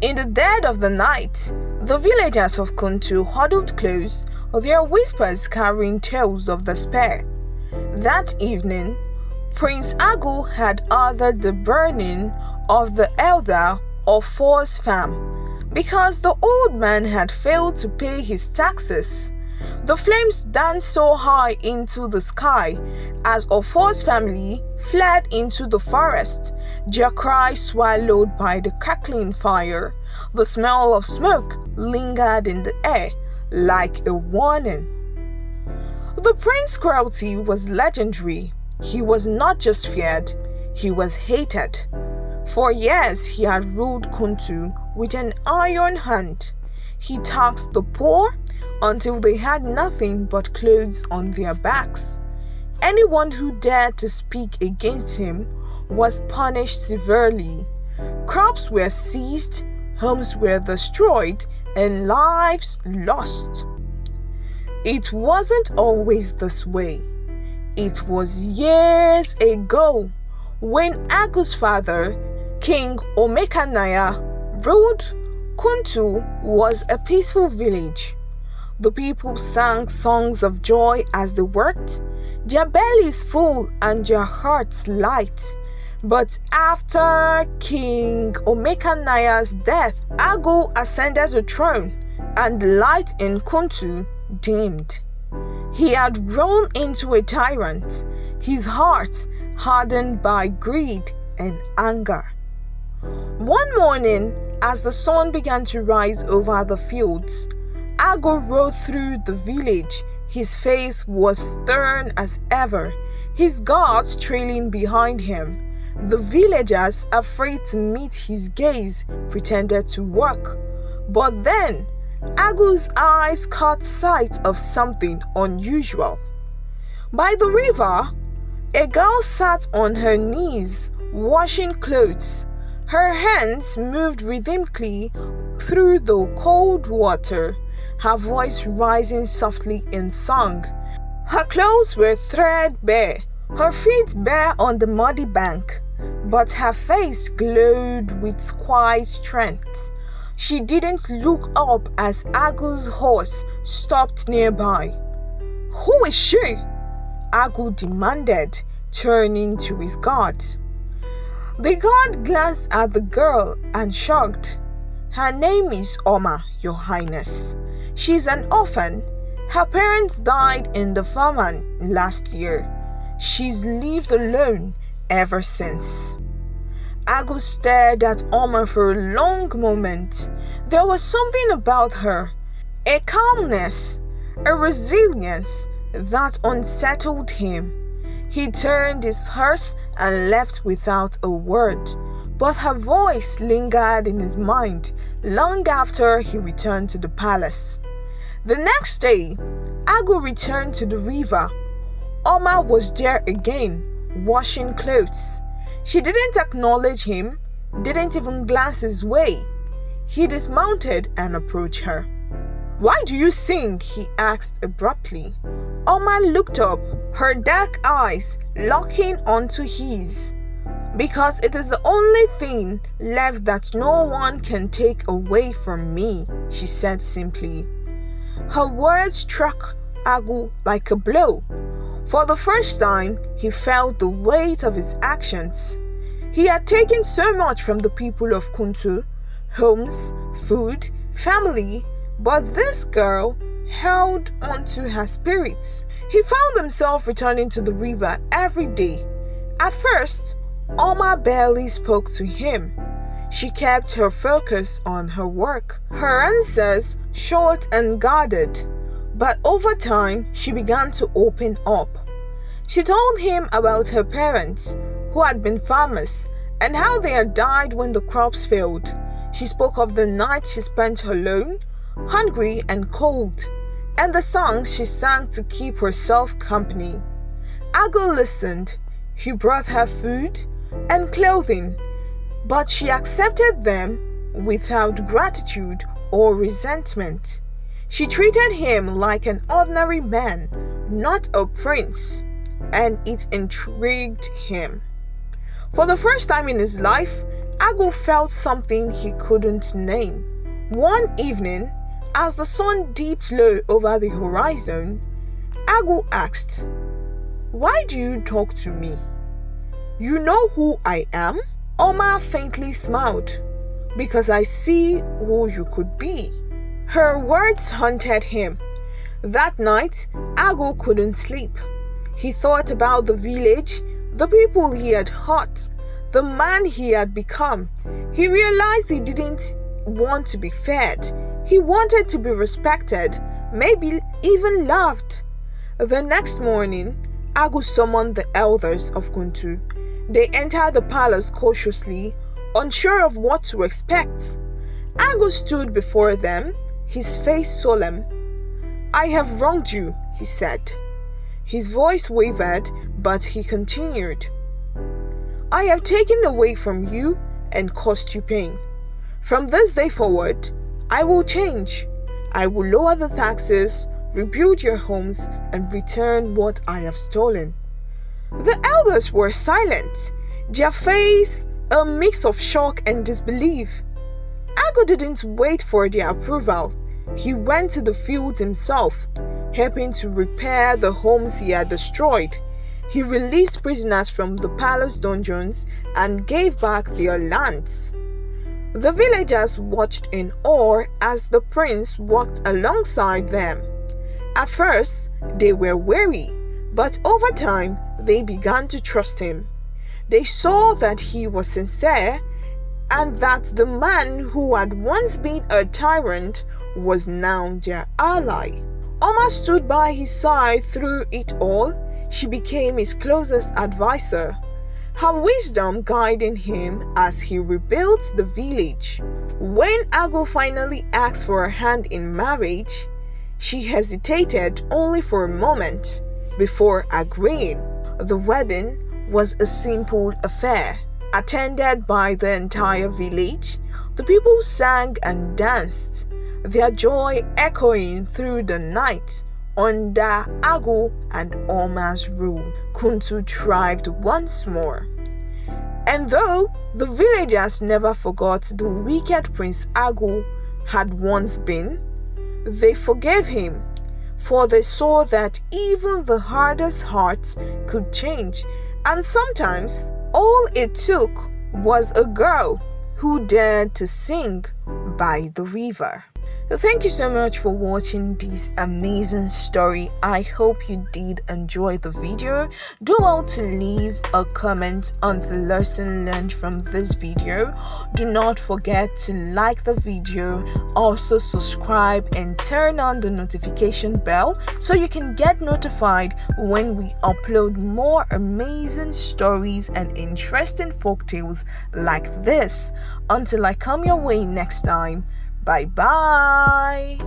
In the dead of the night, the villagers of Kuntu huddled close, their whispers carrying tales of despair. That evening, Prince Agu had ordered the burning of the elder of Four's farm because the old man had failed to pay his taxes. The flames danced so high into the sky as Ofor's family fled into the forest, their cries swallowed by the crackling fire. The smell of smoke lingered in the air like a warning. The prince's cruelty was legendary. He was not just feared, he was hated. For years he had ruled Kuntu with an iron hand. He taxed the poor until they had nothing but clothes on their backs. Anyone who dared to speak against him was punished severely. Crops were seized, homes were destroyed, and lives lost. It wasn't always this way. It was years ago when Agu's father, King Omekanaya, ruled. Kuntu was a peaceful village. The people sang songs of joy as they worked, their bellies full and their hearts light. But after King Omekanaya's death, Agu ascended the throne and the light in Kuntu dimmed. He had grown into a tyrant, his heart hardened by greed and anger. One morning, as the sun began to rise over the fields, Agu rode through the village. His face was stern as ever, his guards trailing behind him. The villagers, afraid to meet his gaze, pretended to work. But then, Agu's eyes caught sight of something unusual. By the river, a girl sat on her knees, washing clothes. Her hands moved rhythmically through the cold water, her voice rising softly in song. Her clothes were threadbare, her feet bare on the muddy bank, but her face glowed with quiet strength. She didn't look up as Agu's horse stopped nearby. "Who is she?" Agu demanded, turning to his guard. The guard glanced at the girl and shrugged. "Her name is Oma, Your Highness. She's an orphan. Her parents died in the famine last year. She's lived alone ever since." Agu stared at Oma for a long moment. There was something about her, a calmness, a resilience that unsettled him. He turned his horse and left without a word, but her voice lingered in his mind long after he returned to the palace. The next day, Agu returned to the river. Oma was there again, washing clothes. She didn't acknowledge him, didn't even glance his way. He dismounted and approached her. "Why do you sing?" he asked abruptly. Oma looked up, her dark eyes locking onto his. "Because it is the only thing left that no one can take away from me," she said simply. Her words struck Agu like a blow. For the first time, he felt the weight of his actions. He had taken so much from the people of Kuntu, homes, food, family, but this girl held onto her spirit. He found himself returning to the river every day. At first, Oma barely spoke to him. She kept her focus on her work, her answers short and guarded. But over time, she began to open up. She told him about her parents, who had been farmers, and how they had died when the crops failed. She spoke of the nights she spent alone, hungry and cold, and the songs she sang to keep herself company. Agu listened. He brought her food and clothing, but she accepted them without gratitude or resentment. She treated him like an ordinary man, not a prince, and it intrigued him. For the first time in his life, Agu felt something he couldn't name. One evening, as the sun dipped low over the horizon, Agu asked, "Why do you talk to me? You know who I am?" Oma faintly smiled, "Because I see who you could be." Her words haunted him. That night, Agu couldn't sleep. He thought about the village, the people he had hurt, the man he had become. He realized he didn't want to be fed. He wanted to be respected, maybe even loved. The next morning, Agu summoned the elders of Kuntu. They entered the palace cautiously, unsure of what to expect. Agu stood before them, his face solemn. "I have wronged you," he said. His voice wavered, but he continued. "I have taken away from you and caused you pain. From this day forward, I will change. I will lower the taxes, rebuild your homes, and return what I have stolen." The elders were silent, their face a mix of shock and disbelief. Agu didn't wait for their approval. He went to the fields himself, helping to repair the homes he had destroyed. He released prisoners from the palace dungeons and gave back their lands. The villagers watched in awe as the prince walked alongside them. At first, they were wary, but over time, they began to trust him. They saw that he was sincere and that the man who had once been a tyrant was now their ally. Oma stood by his side through it all. She became his closest advisor, her wisdom guiding him as he rebuilt the village. When Agu finally asked for her hand in marriage, she hesitated only for a moment before agreeing. The wedding was a simple affair, attended by the entire village. The people sang and danced, their joy echoing through the night. Under Agu and Oma's rule, Kuntu thrived once more. And though the villagers never forgot the wicked Prince Agu had once been, they forgave him, for they saw that even the hardest hearts could change, and sometimes all it took was a girl who dared to sing by the river. Thank you so much for watching this amazing story. I hope you did enjoy the video. Do well to leave a comment on the lesson learned from this video. Do not forget to like the video, also subscribe and turn on the notification bell so you can get notified when we upload more amazing stories and interesting folk tales like this. Until I come your way next time, bye bye.